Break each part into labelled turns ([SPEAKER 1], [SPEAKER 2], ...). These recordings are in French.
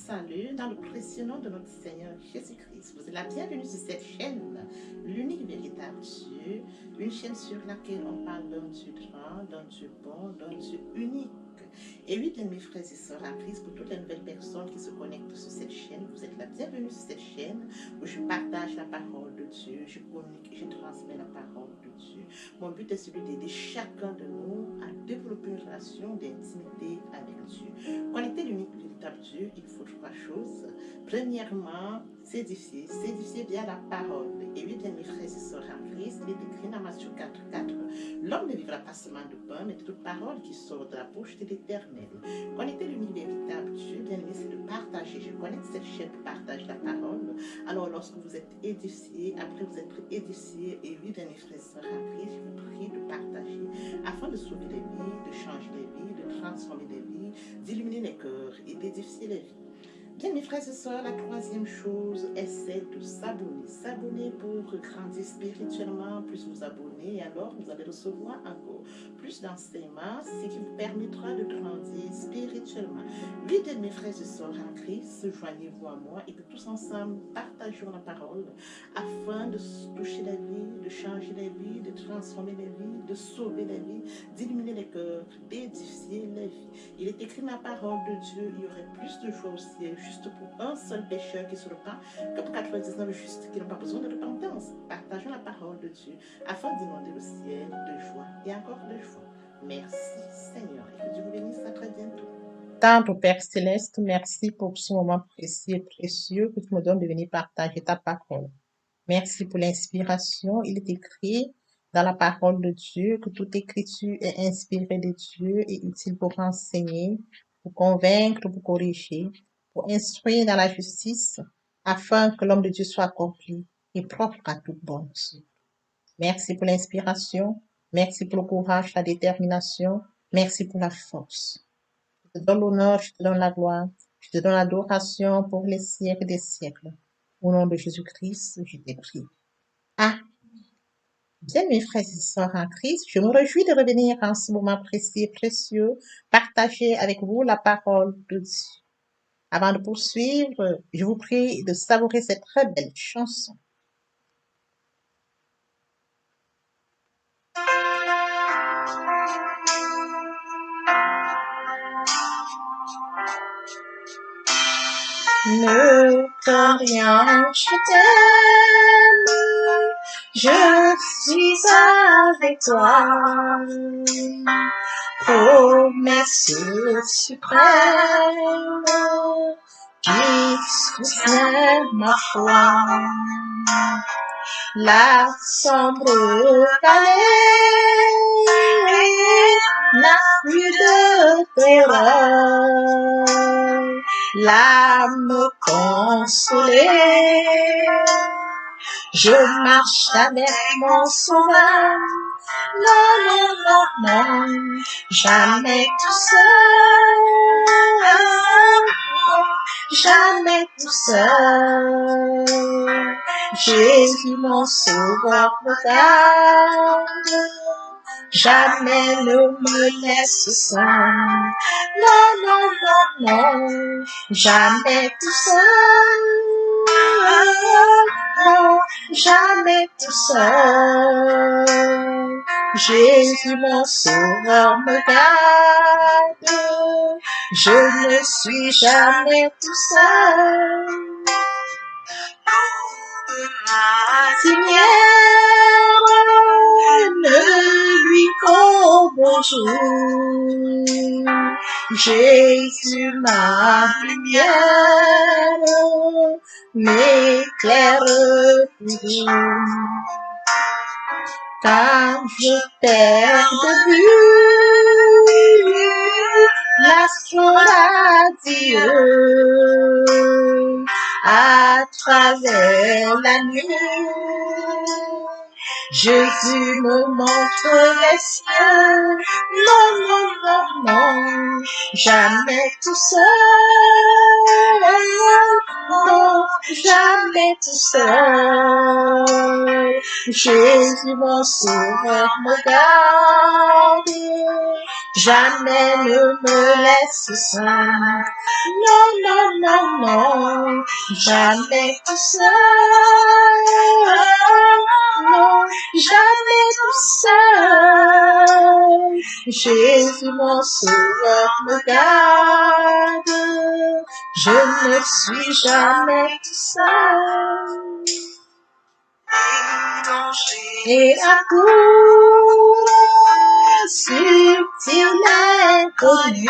[SPEAKER 1] salue dans le précieux nom de notre Seigneur Jésus-Christ. Vous êtes la bienvenue sur cette chaîne, l'unique véritable Dieu, une chaîne sur laquelle on parle d'un Dieu grand, d'un Dieu bon, d'un Dieu unique. Et oui, bien mes frères et sœurs en Christ, pour toutes les nouvelles personnes qui se connectent sur cette chaîne, vous êtes la bienvenue sur cette chaîne où je partage la parole de Dieu, je communique et je transmets la parole de Dieu. Mon but est celui d'aider chacun de nous à développer une relation d'intimité avec Dieu. Connecter l'unique véritable Dieu, il faut trois choses. Premièrement, s'édifier via la parole. Et oui, bien mes frères et sœurs en Christ, il est écrit dans Matthieu 4:4. L'homme ne vivra pas seulement de pain, mais de toute parole qui sort de la bouche de l'Éternel. Connecter l'unique véritable Dieu, bien aimé, c'est de partager. Je connecte cette chaîne pour partager la parole. Alors, lorsque vous êtes édifié, après vous êtes édifié, et oui, bien mes frères et sœurs en Christ, je vous prie de partager afin de sauver les vies, de changer les vies, de transformer les vies, d'illuminer les cœurs et d'édifier les vies. Bien, mes frères et sœurs, la troisième chose est celle de s'abonner. S'abonner pour grandir spirituellement. Plus vous abonnez, alors vous allez recevoir encore plus d'enseignements, ce qui vous permettra de grandir spirituellement. Oui, bien, mes frères et sœurs en Christ, joignez-vous à moi et que tous ensemble partageons la parole afin de toucher la vie, de changer la vie, de transformer les vies, de sauver les vies, d'illuminer les cœurs, d'édifier les vies. Il est écrit dans la parole de Dieu, il y aurait plus de joie au ciel juste pour un seul pécheur qui se repent que pour 99 justes qui n'ont pas besoin de repentance. Partageons la parole de Dieu afin d'inonder le ciel de joie et encore de joie. Merci Seigneur et que Dieu vous bénisse à très bientôt.
[SPEAKER 2] Tendre Père Céleste, merci pour ce moment précieux et précieux que tu me donnes de venir partager ta parole. Merci pour l'inspiration. Il est écrit dans la parole de Dieu que toute écriture est inspirée de Dieu et utile pour enseigner, pour convaincre, pour corriger, pour instruire dans la justice, afin que l'homme de Dieu soit accompli et propre à toute bonne œuvre. Merci pour l'inspiration. Merci pour le courage, la détermination. Merci pour la force. Je te donne l'honneur, je te donne la gloire, je te donne l'adoration pour les siècles des siècles. Au nom de Jésus-Christ, je t'ai prié. Ah, bien mes frères et sœurs en Christ, je me réjouis de revenir en ce moment précis et précieux, partager avec vous la parole de Dieu. Avant de poursuivre, je vous prie de savourer cette très belle chanson. Ne crains rien, je t'aime, je suis avec toi. Promesse suprême qui soutient ma foi. La sombre vallée n'a plus de terreur. L'âme consolée, je marche avec mon sauveur. Non, non, non, non, jamais tout seul, jamais tout seul. Jésus mon sauveur me garde, jamais ne me laisse seul. Non, non, non, non, jamais tout seul, non, jamais tout seul. Jésus mon sauveur me garde, je ne suis jamais tout seul. Seigneur, ne lui qu'au bonjour. Jésus ma lumière m'éclaire toujours. Quand je perds de vue l'astre radieux à travers la nuit, Jésus me montre les cieux. Non, non, non, non, jamais tout seul. Non, jamais tout seul. Jésus mon sauveur me garde, jamais ne me laisse seul. Non, non, non, non, jamais tout seul. Non, jamais tout seul. Jésus mon sauveur me garde. Je ne suis jamais tout seul. Et à coup subtil inconnu,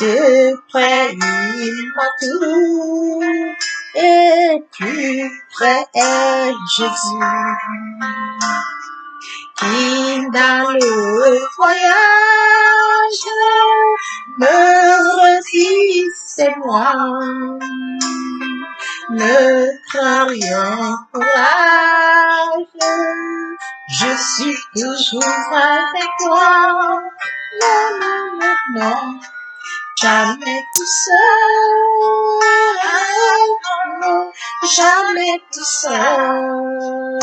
[SPEAKER 2] de près il m'entoure, et plus près est Jésus, qui dans le voyage me redit c'est moi. Ne crains rien, courage, je suis toujours avec toi. Non, non, non, non, jamais tout seul. Non, jamais tout seul.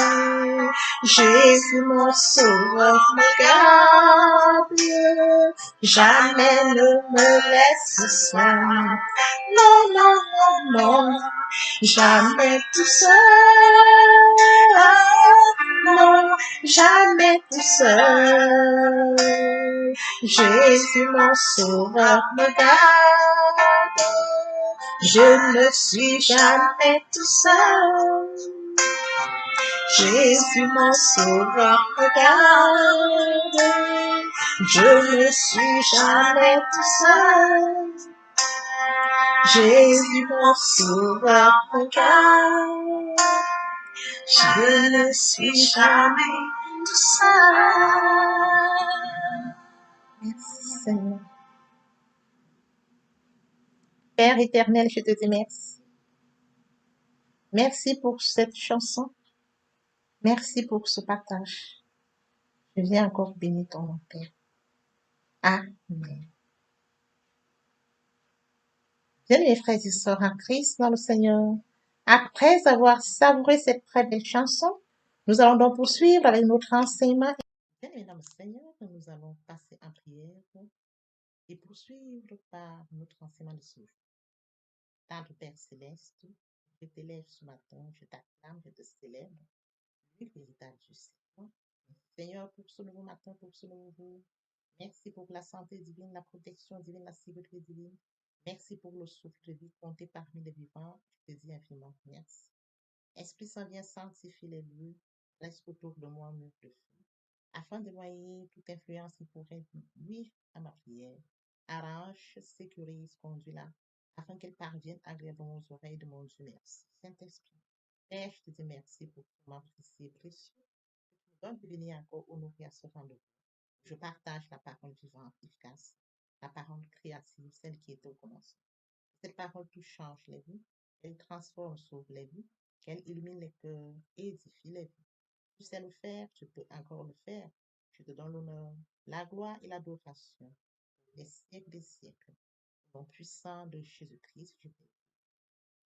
[SPEAKER 2] Jésus mon sauveur me garde, jamais ne me laisse seul. Non, non, non, non, jamais tout seul. Non, jamais tout seul. Jésus mon sauveur me garde, je ne suis jamais tout seul. Jésus mon sauveur me garde, je ne suis jamais tout seul. Jésus mon sauveur me garde, je ne suis jamais tout seul. Merci Seigneur. Père éternel, je te dis merci. Merci pour cette chanson. Merci pour ce partage. Je viens encore bénir ton nom, Père. Amen. Bien, mes frères et sœurs en Christ dans le Seigneur, après avoir savouré cette très belle chanson, nous allons donc poursuivre avec notre enseignement. Bien, aimés dans le Seigneur, nous allons passer en prière et poursuivre par notre enseignement de ce jour. Tendre Père Céleste, je t'élève ce matin, je t'acclame, je te célèbre, lui véritable Dieu. Seigneur, pour ce nouveau matin, pour ce nouveau jour, merci pour la santé divine, la protection divine, la sécurité divine. Merci pour le souffle de vie compté parmi les vivants. Je te dis infiniment merci. Esprit Saint, viens sanctifier les lieux, reste autour de moi un mur de feu, afin de noyer toute influence qui pourrait nuire à ma prière. Arrange, sécurise, conduis-la, afin qu'elle parvienne agréablement aux oreilles de mon Dieu. Merci. Saint-Esprit, Père, je te dis merci pour ton moment précieux et précieux. Donne de venir encore honorer à ce rendez-vous. Je partage la parole vivante, efficace, la parole créative, celle qui était au commencement. Cette parole qui change les vies, elle transforme, sauve les vies, qu'elle illumine les cœurs et édifie les vies. Tu sais le faire, tu peux encore le faire. Je te donne l'honneur, la gloire et l'adoration pour les siècles des siècles. Au nom puissant de Jésus-Christ, je prie.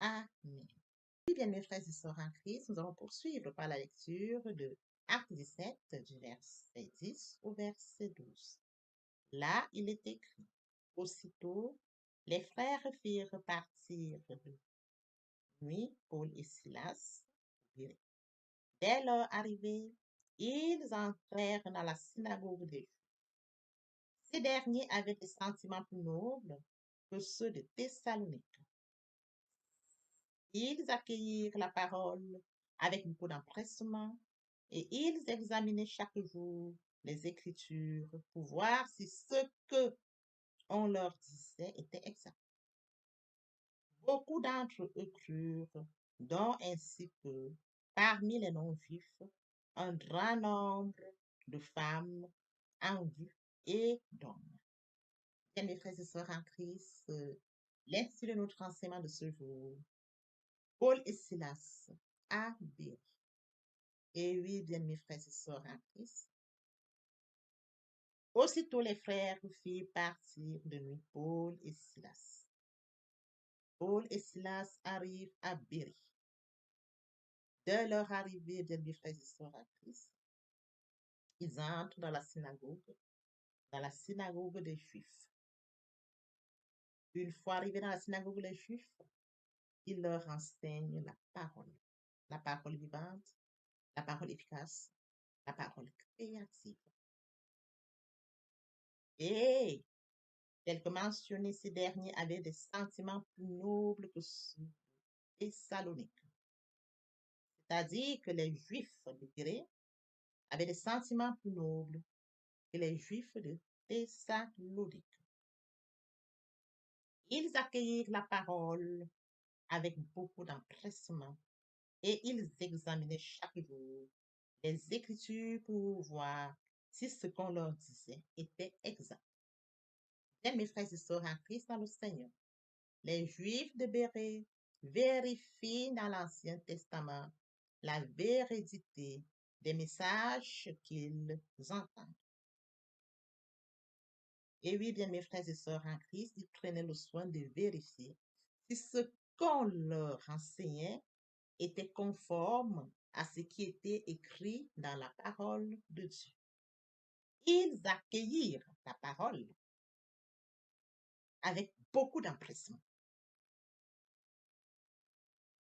[SPEAKER 2] Amen. Oui, bien, mes frères et sœurs en Christ, nous allons poursuivre par la lecture de Acte 17, du verset 10 au verset 12. Là, il est écrit, aussitôt, les frères firent partir de nuit Paul et Silas. Dès leur arrivée, ils entrèrent dans la synagogue des Juifs. Ces derniers avaient des sentiments plus nobles que ceux de Thessalonique. Ils accueillirent la parole avec beaucoup d'empressement et ils examinaient chaque jour les Écritures pour voir si ce que on leur disait était exact. Beaucoup d'entre eux crurent, dont ainsi que, parmi les non-juifs, un grand nombre de femmes en vue et d'hommes. Bien, mes frères et sœurs en Christ, l'intitulé de notre enseignement de ce jour, Paul et Silas à Béry. Et oui, bien, mes frères et sœurs en Christ, aussitôt les frères firent partir de nuit Paul et Silas. Paul et Silas arrivent à Béry. Dès leur arrivée, bien, mes frères et sœurs en Christ, ils entrent dans la synagogue des Juifs. Une fois arrivés dans la synagogue, les Juifs, il leur enseigne la parole vivante, la parole efficace, la parole créative. Et, tel que mentionné, ces derniers avaient des sentiments plus nobles que ceux de Thessalonique. C'est-à-dire que les Juifs de Pérée avaient des sentiments plus nobles que les Juifs de Thessalonique. Ils accueillirent la parole avec beaucoup d'empressement et ils examinaient chaque jour les Écritures pour voir si ce qu'on leur disait était exact. Bien, mes frères et sœurs en Christ dans le Seigneur, les Juifs de Bérée vérifient dans l'Ancien Testament la véridité des messages qu'ils entendent. Et oui, bien, mes frères et sœurs en Christ, ils prenaient le soin de vérifier si ce qu'on leur enseignait était conforme à ce qui était écrit dans la parole de Dieu. Ils accueillirent la parole avec beaucoup d'empressement.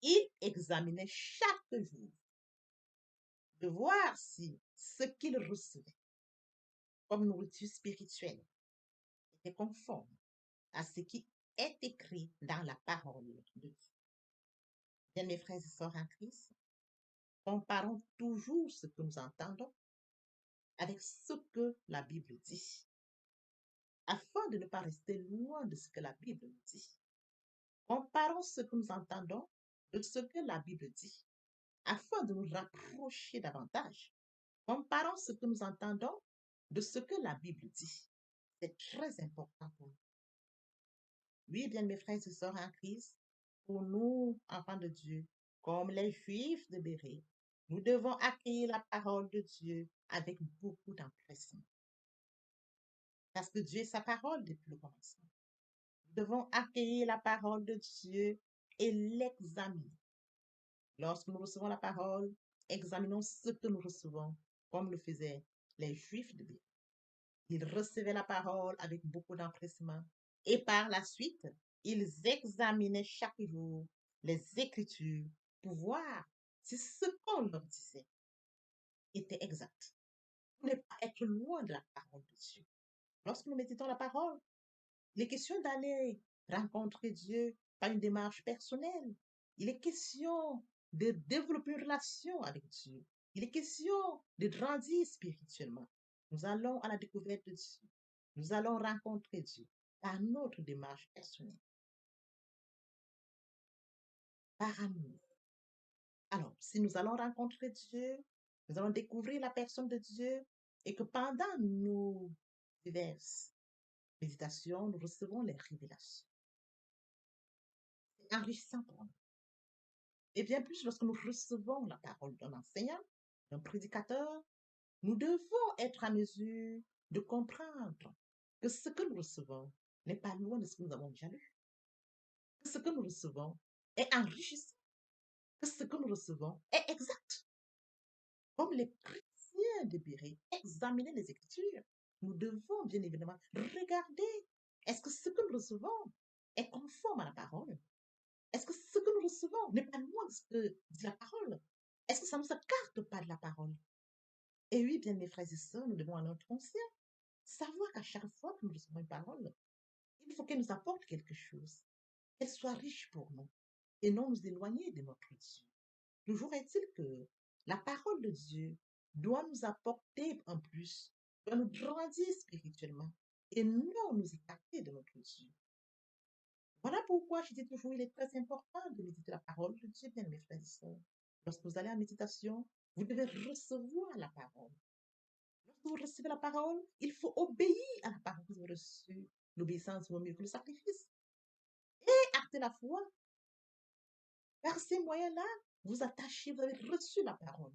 [SPEAKER 2] Ils examinaient chaque jour de voir si ce qu'ils recevaient comme nourriture spirituelle était conforme à ce qui est écrit dans la parole de Dieu. Bien, mes frères et sœurs en Christ, comparons toujours ce que nous entendons avec ce que la Bible dit, afin de ne pas rester loin de ce que la Bible nous dit. Comparons ce que nous entendons de ce que la Bible dit, afin de nous rapprocher davantage. Comparons ce que nous entendons de ce que la Bible dit. C'est très important pour nous. Oui, bien, mes frères et sœurs en Christ, pour nous, enfants de Dieu, comme les Juifs de Bérée, nous devons accueillir la parole de Dieu avec beaucoup d'empressement. Parce que Dieu est sa parole depuis le commencement. Nous devons accueillir la parole de Dieu et l'examiner. Lorsque nous recevons la parole, examinons ce que nous recevons, comme le faisaient les Juifs de Bérée. Ils recevaient la parole avec beaucoup d'empressement et par la suite, ils examinaient chaque jour les Écritures pour voir si ce qu'on leur disait était exact. Pour ne pas être loin de la parole de Dieu. Lorsque nous méditons la parole, il est question d'aller rencontrer Dieu par une démarche personnelle. Il est question de développer une relation avec Dieu. Il est question de grandir spirituellement. Nous allons à la découverte de Dieu. Nous allons rencontrer Dieu par notre démarche personnelle, par amour. Alors, si nous allons rencontrer Dieu, nous allons découvrir la personne de Dieu et que pendant nos diverses méditations, nous recevons les révélations. C'est enrichissant pour nous. Et bien plus, lorsque nous recevons la parole d'un enseignant, d'un prédicateur, nous devons être à mesure de comprendre que ce que nous recevons n'est pas loin de ce que nous avons déjà lu, que ce que nous recevons est enrichissant, que ce que nous recevons est exact. Comme les chrétiens de Bérée examinaient les Écritures, nous devons bien évidemment regarder, est-ce que ce que nous recevons est conforme à la parole? Est-ce que ce que nous recevons n'est pas loin de ce que dit la parole? Est-ce que ça ne s'écarte pas de la parole? Et oui, bien mes frères et sœurs, nous devons à notre conscient savoir qu'à chaque fois que nous recevons une parole, il faut qu'elle nous apporte quelque chose, qu'elle soit riche pour nous et non nous éloigner de notre Dieu. Toujours est-il que la parole de Dieu doit nous apporter un plus, doit nous grandir spirituellement et non nous écarter de notre Dieu. Voilà pourquoi je dis toujours, il est très important de méditer la parole de Dieu, bien mes frères et sœurs. Lorsque vous allez en méditation, vous devez recevoir la parole. Lorsque vous recevez la parole, il faut obéir à la parole que vous avez reçue. L'obéissance vaut mieux que le sacrifice. Et actez la foi. Par ces moyens-là, vous attachez, vous avez reçu la parole.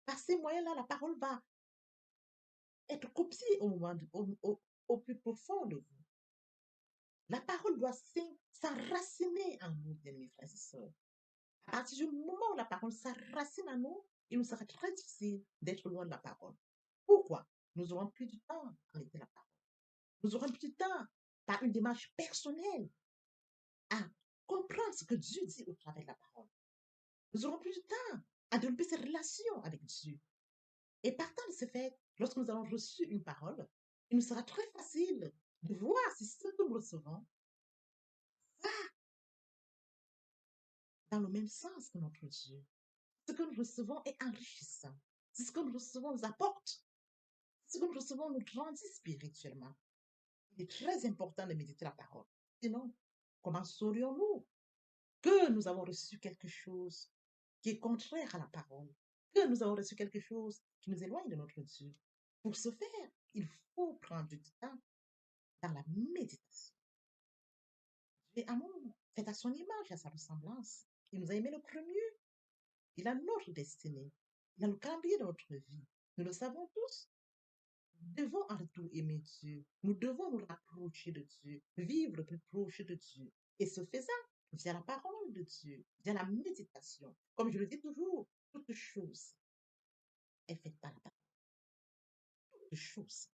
[SPEAKER 2] Par ces moyens-là, la parole va être copiée au plus profond de vous. La parole doit s'enraciner en nous, bien mes frères et sœurs. À partir du moment où la parole s'enracine en nous, il nous sera très difficile d'être loin de la parole. Pourquoi? Nous aurons plus de temps à méditer la parole. Nous aurons plus de temps
[SPEAKER 1] par une démarche personnelle à comprendre ce que Dieu dit au travers de la parole. Nous aurons plus de temps à développer ces relations avec Dieu. Et partant de ce fait, lorsque nous avons reçu une parole, il nous sera très facile de voir si ce que nous recevons va dans le même sens que notre Dieu. Ce que nous recevons est enrichissant. Si ce que nous recevons nous apporte. Ce que nous recevons nous grandit spirituellement. Il est très important de méditer la parole. Sinon, comment saurions-nous que nous avons reçu quelque chose qui est contraire à la parole, que nous avons reçu quelque chose qui nous éloigne de notre Dieu? Pour ce faire, il faut prendre du temps dans la méditation. Dieu est amour, fait à son image et à sa ressemblance. Il nous a aimé le premier. Il a notre destinée. Il a le calendrier de notre vie. Nous le savons tous. Nous devons en tout aimer Dieu. Nous devons nous rapprocher de Dieu, vivre plus proche de Dieu. Et ce faisant, via la parole de Dieu, via la méditation. Comme je le dis toujours, toute chose est faite par la parole. Toute chose.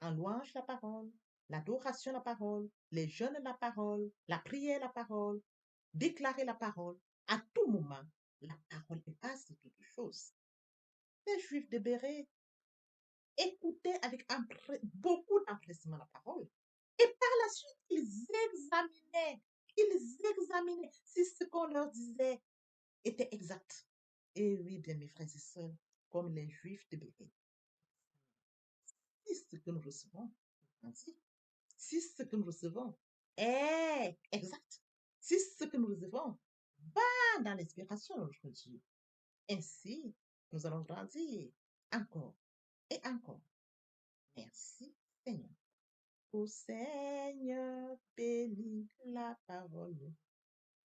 [SPEAKER 1] En louange la parole, l'adoration la parole, les jeûnes la parole, la prière la parole, déclarer la parole. À tout moment, la parole est base de toute chose. Les Juifs de Béret écoutaient avec beaucoup d'empressement la parole. Et par la suite, ils examinaient si ce qu'on leur disait était exact. Et oui, bien mes frères et sœurs, comme les Juifs de Béret, si ce que nous recevons, si ce que nous recevons est exact, si ce que nous recevons va dans l'inspiration de notre Dieu, ainsi, nous allons grandir encore et encore. Merci, Seigneur. Ô Seigneur, bénis la parole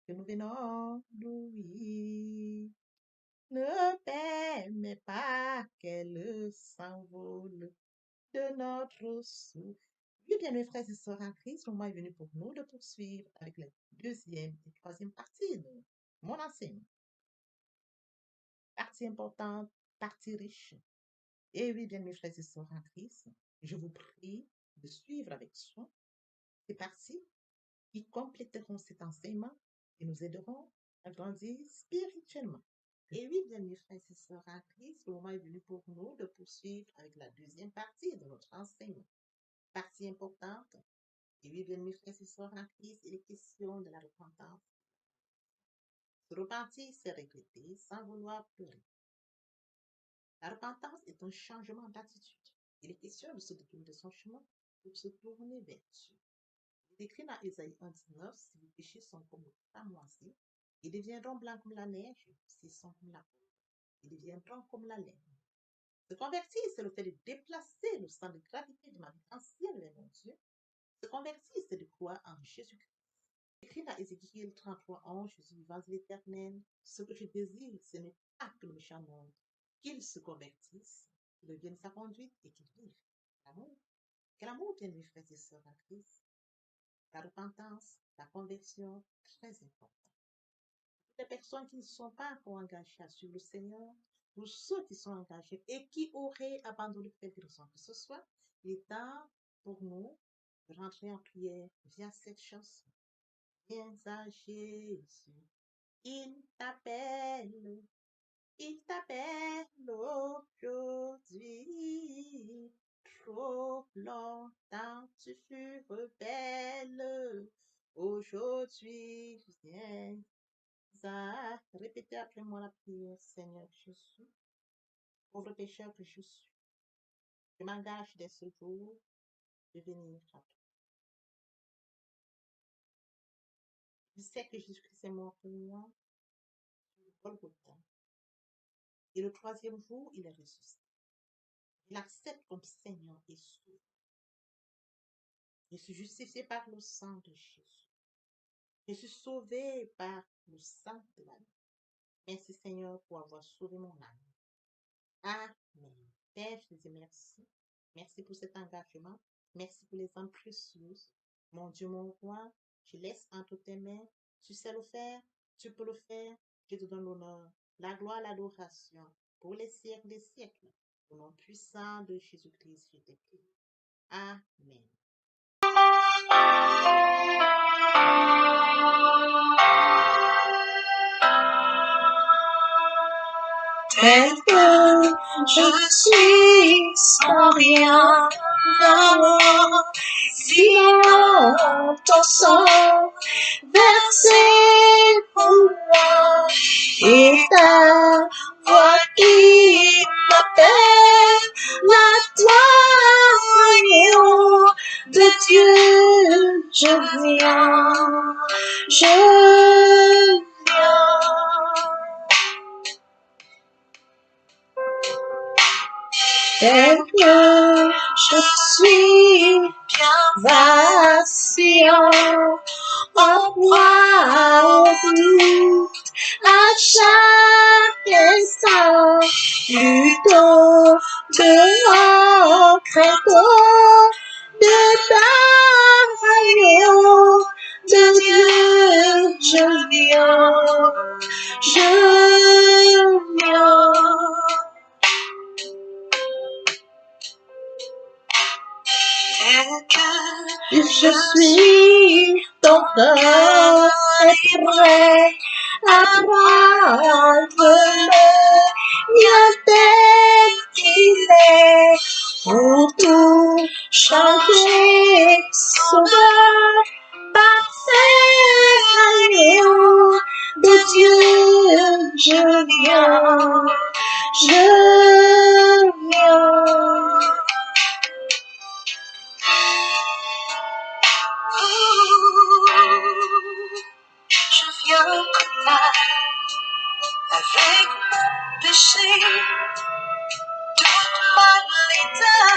[SPEAKER 1] que nous venons d'ouïr. Ne permets pas qu'elle s'envole de notre souffle. Oui, bien, mes frères et sœurs en Christ, le moment est venu pour nous de poursuivre avec la deuxième et troisième partie de mon enseignement. Partie importante, partie riche. Et oui, bien, mes frères et sœurs en Christ, je vous prie de suivre avec soin ces parties qui compléteront cet enseignement et nous aideront à grandir spirituellement. Et oui, bien, mes frères et sœurs en Christ, le moment est venu pour nous de poursuivre avec la deuxième partie de notre enseignement. Partie importante. Et oui, bien, mes frères et sœurs en Christ, il est question de la repentance. Se repentir, c'est regretter sans vouloir pleurer. La repentance est un changement d'attitude. Il est question de se détourner de son chemin pour se tourner vers Dieu. Il est écrit dans Ésaïe 1,19, si vos péchés sont comme le cramoisi, ils deviendront blancs comme la neige, s'ils sont comme la peau. Ils deviendront comme la laine. Se convertir, c'est le fait de déplacer le centre de gravité de ma vie ancienne vers mon Dieu. Se convertir, c'est de croire en Jésus-Christ. Écrit dans Ézéchiel 33,11, je suis vivant de l'Éternel. Ce que je désire, ce n'est pas que le méchant monde, qu'il se convertisse, qu'il devienne sa conduite et qu'il vive. L'amour. Quel amour, bien mes frères et sœurs en Christ. La repentance, la conversion, très important. Les personnes qui ne sont pas encore engagées à suivre le Seigneur, pour ceux qui sont engagés et qui auraient abandonné pour quelque raison que ce soit, il est temps pour nous de rentrer en prière via cette chanson. Viens à Jésus, il t'appelle aujourd'hui. Trop longtemps tu fus rebelle, aujourd'hui viens à répéter après moi la prière. Seigneur Jésus, pauvre pécheur que je suis, je m'engage dès ce jour de venir à toi. Je sais que Jésus-Christ est mort pour moi sur le Golgotha. Et le troisième jour, il est ressuscité. Je l'accepte comme Seigneur et Sauveur. Je suis justifié par le sang de Jésus. Je suis sauvé par le sang de la vie. Merci Seigneur pour avoir sauvé mon âme. Amen. Père, je te dis merci. Merci pour cet engagement. Merci pour les âmes précieuses. Mon Dieu, mon roi, je laisse entre tes mains. Tu sais le faire, tu peux le faire. Je te donne l'honneur, la gloire, l'adoration pour les siècles des siècles. Au nom puissant de Jésus-Christ, je te prie. Amen.
[SPEAKER 2] Tel que je suis sans rien avoir, sinon ton sang versé pour moi et ta voix qui m'appelle à toi, agneau de Dieu, je viens, je viens. Tel que je suis bien vacillant, en proie au doute, à chaque instant, plutôt de crainte de agneau de Dieu, je viens. Tel que je suis, ton cœur est prêt à prendre le mien tel qu'il est pour tout changer, sauveur, parfait agneau de Dieu, je viens. Je viens avec mon péché, toute ma l'état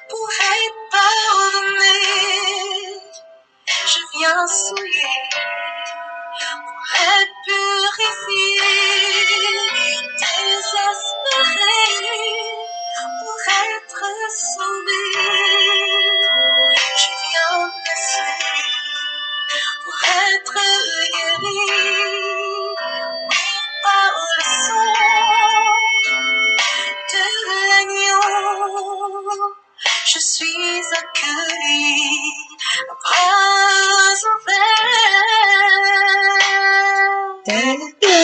[SPEAKER 2] pour être pardonné. Je viens souiller pour être purifié, désespéré pour être sauvé. Je viens blessé pour être guéri, par le sang de l'agneau. Je suis accueilli à bras ouverts. Tel que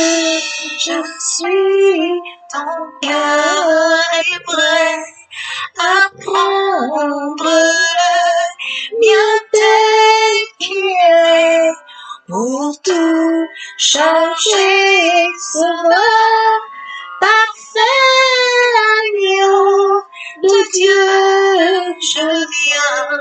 [SPEAKER 2] je suis, ton cœur est prêt à prendre le mien tel qu'il est pour tout changer, sauveur, parfait agneau de Dieu, je viens.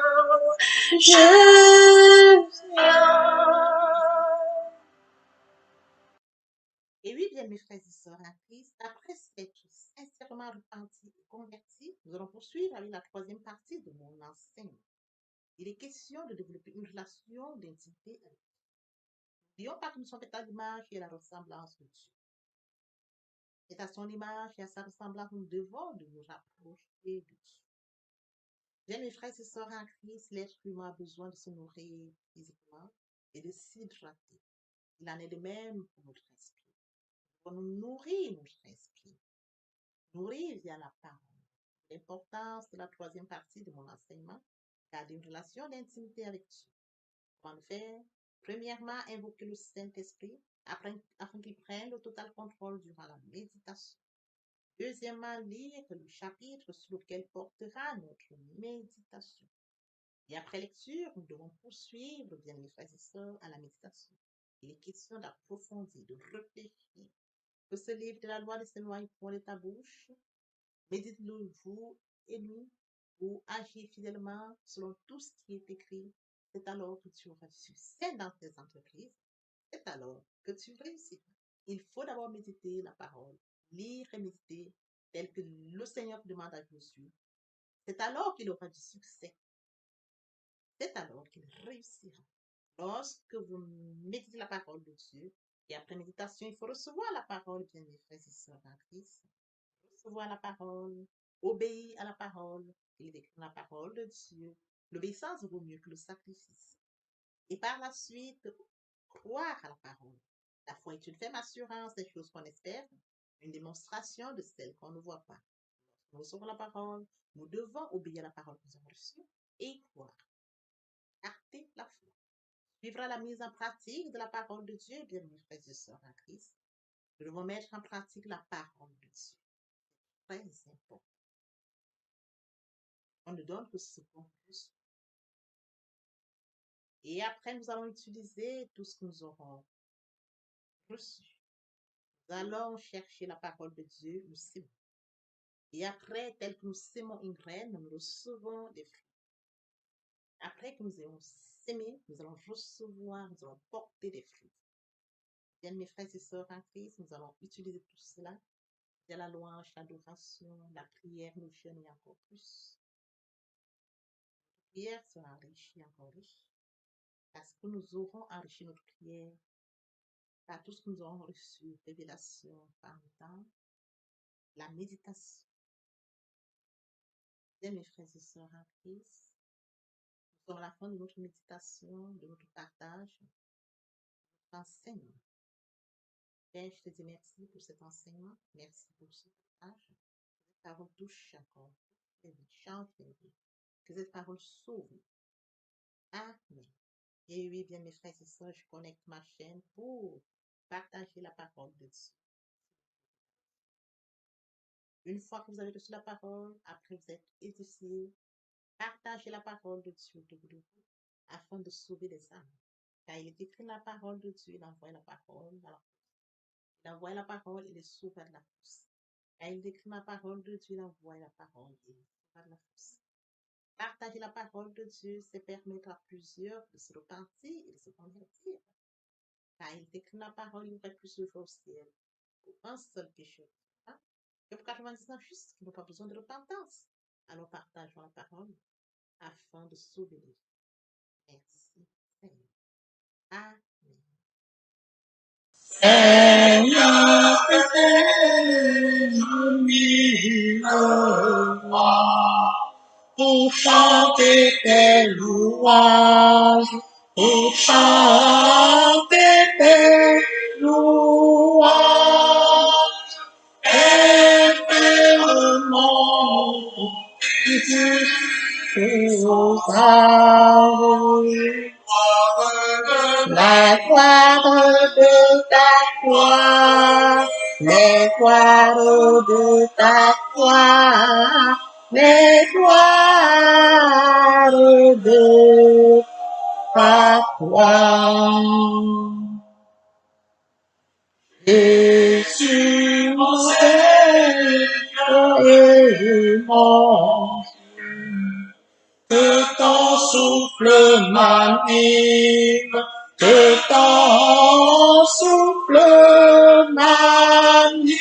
[SPEAKER 1] Et oui, bien mes frères et sœurs en Christ, après s'être sincèrement repentis et convertis, nous allons poursuivre avec la troisième partie de mon enseignement. Il est question de développer une relation d'intimité avec Dieu. N'oublions pas que nous sommes faits à l'image et à la ressemblance de Dieu. C'est à son image et à sa ressemblance que nous devons de nous rapprocher de Dieu. Bien mes frères et sœurs en Christ, l'être humain a besoin de se nourrir physiquement et de s'hydrater. Il en est de même pour notre esprit. Pour nous nourrir notre esprit, nourrir via la parole. L'importance de la troisième partie de mon enseignement, garder une relation d'intimité avec Dieu. Comment le faire? Premièrement, invoquer le Saint-Esprit afin qu'il prenne le total contrôle durant la méditation. Deuxièmement, lire le chapitre sur lequel portera notre méditation. Et après lecture, nous devons poursuivre, bien mes frères et sœurs, à la méditation. Il est question d'approfondir, de réfléchir. Que ce livre de la loi ne s'éloigne point de ta bouche. Médite-le jour et nuit pour agir fidèlement selon tout ce qui est écrit. C'est alors que tu auras du succès dans tes entreprises. C'est alors que tu réussiras. Il faut d'abord méditer la parole, lire et méditer tel que le Seigneur demande à Josué. C'est alors qu'il aura du succès. C'est alors qu'il réussira. Lorsque vous méditez la parole de Dieu, et après méditation, il faut recevoir la parole, bien mes frères et sœurs en Christ. Recevoir la parole, obéir à la parole. Il est écrit dans la parole de Dieu. L'obéissance vaut mieux que le sacrifice. Et par la suite, croire à la parole. La foi est une ferme assurance des choses qu'on espère, une démonstration de celles qu'on ne voit pas. Nous recevons la parole, nous devons obéir à la parole que nous avons reçue et y croire. porter la foi. Suivra la mise en pratique de la parole de Dieu, bien mes frères et sœurs en Christ. Nous devons mettre en pratique la parole de Dieu. Très important. On ne donne que ce qu'on reçoit. Et après, nous allons utiliser tout ce que nous aurons reçu. Nous allons chercher la parole de Dieu, nous sémons. Et après, tel que nous sémons une graine, nous recevons des fruits. Après que nous ayons sémé, nous allons recevoir, nous allons porter des fruits. Bien, mes frères et sœurs en Christ, nous allons utiliser tout cela. Il y a la louange, l'adoration, la prière, nous jeûnons et encore plus. La prière sera enrichie, encore riche. Parce que nous aurons enrichi notre prière par tout ce que nous aurons reçu, révélation, par le temps, la méditation. Bien, mes frères et sœurs en Christ, nous sommes à la fin de notre méditation, de notre partage, de notre enseignement. Père, je te dis merci pour cet enseignement, merci pour ce partage. Que cette parole touche encore les vies, change les vies. Que cette parole sauve. Amen. Et oui, bien, mes frères et sœurs, je connecte ma chaîne pour partager la parole de Dieu. Une fois que vous avez reçu la parole, après vous êtes édifié, partagez la parole de Dieu autour de vous afin de sauver les âmes. Car il est écrit la parole de Dieu, il envoie la parole à la fosse. Il envoie la parole et les sauve de la fosse. Car il est écrit la parole de Dieu, il envoie la parole et les sauve de la fosse. Partager la parole de Dieu, c'est permettre à plusieurs de se repentir et de se convertir. Car il est écrit la parole, il y aurait plus de joie au ciel pour un seul pécheur. Que pour 99 justes qui n'ont pas besoin de repentance. Alors partageons la parole afin de sauver les vies. Merci, Seigneur. Amen.
[SPEAKER 2] Seigneur, pour chanter tes louanges, pour chanter tes louanges, éternellement, la gloire de ta gloire, les gloires de ta gloire, les gloires de ta gloire. Jésus, mon Seigneur et mon que ton souffle m'anime, que ton souffle m'anime,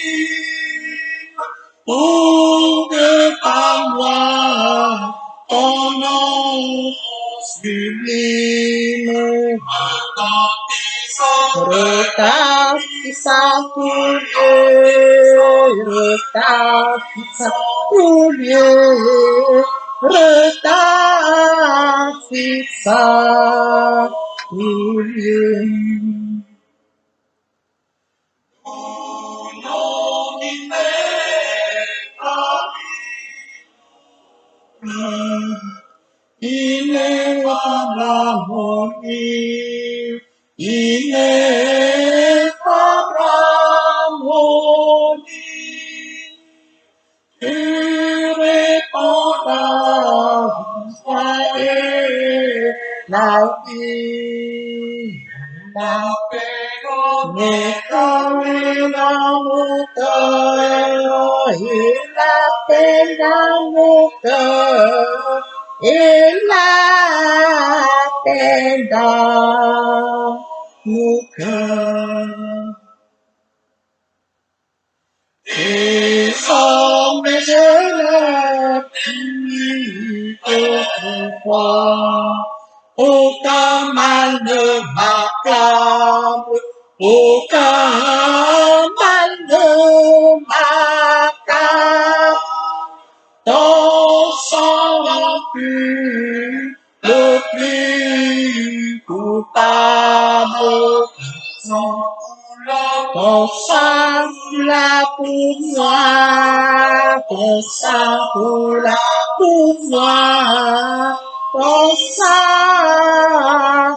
[SPEAKER 2] pour que par moi ton nom sublime retentissant pour Dieu, retentissant pour Dieu, retentissant pour Dieu. Au nom du ineffable harmonie, ineffable harmonie, irrépondable soyez la vie, la paix dans mon cœur, et la paix dans mon cœur, et la paix dans mon cœur. Et sans mes élèves, autrefois, aucun mal ne m'accable, aucun mal ne m'accable. Ton sang pur, le plus coupable, ton sang là pour moi, ton sang là pour moi, ton sang